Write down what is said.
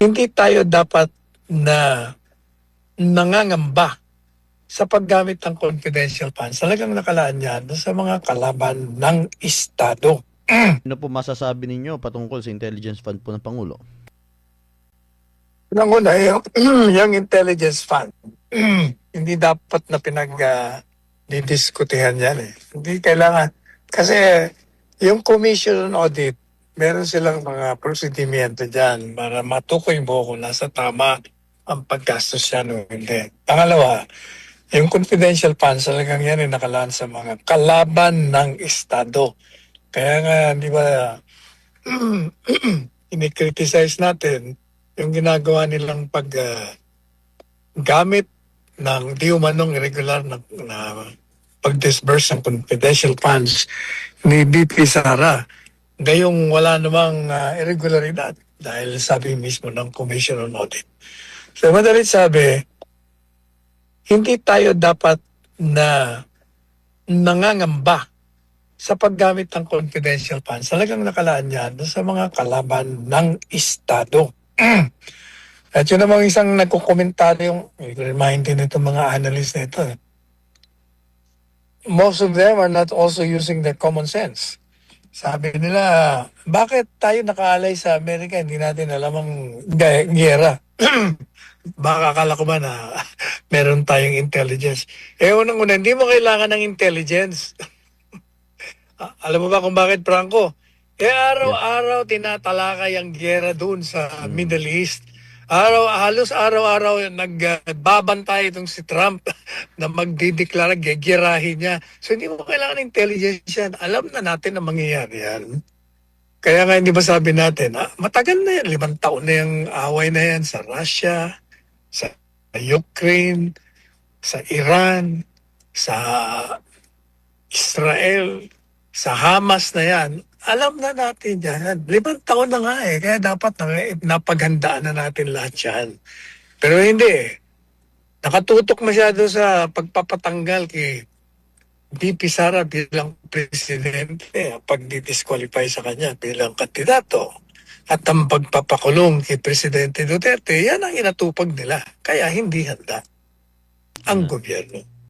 Hindi tayo dapat na nangangamba sa paggamit ng confidential funds. Talagang nakalaan yan sa mga kalaban ng Estado. Ano po masasabi ninyo patungkol sa intelligence fund po ng Pangulo? Unang-una, yung intelligence fund, hindi dapat na didiskutehan yan eh. Hindi kailangan. Kasi yung commission on audit, meron silang mga prosedimento dyan para matukoy mo kung nasa tama ang paggastos yan o hindi. Pangalawa, yung confidential funds, talagang yan ay nakalaan sa mga kalaban ng Estado. Kaya nga, di ba, ini-criticize natin yung ginagawa nilang paggamit ng di umanong irregular na pag-disburse ng confidential funds ni BP Sara. Gayong wala namang irregularidad dahil sabi mismo ng Commission on Audit. So madalit sabi, hindi tayo dapat na nangangamba sa paggamit ng confidential funds. Talagang nakalaan yan sa mga kalaban ng Estado. At yun namang isang nagkukomentaryo, remind din itong mga analyst na ito. Most of them are not also using their common sense. Sabi nila, bakit tayo nakaalay sa Amerika, hindi natin alam ang giyera? Baka akala ko ba na meron tayong intelligence. Unang-una, hindi mo kailangan ng intelligence. Alam mo ba kung bakit, Franco? Araw-araw tinatalakay ang giyera doon sa Middle East. Halos araw-araw nagbabantay itong si Trump na magdideklara, gegirahin niya. So hindi mo kailangan ng intelligence yan. Alam na natin na mangyayari yan. Kaya nga hindi ba sabi natin, matagal na yan, 5 taon na yung away na yan sa Russia, sa Ukraine, sa Iran, sa Israel, sa Hamas na yan. Alam na natin yan. 5 taon na nga eh. Kaya dapat napaghandaan na natin lahat yan. Pero hindi. Nakatutok masyado sa pagpapatanggal kay BP Sara bilang presidente, pag-disqualify sa kanya bilang kandidato. At ang pagpapakulong kay Presidente Duterte, yan ang inatupag nila. Kaya hindi handa ang gobyerno.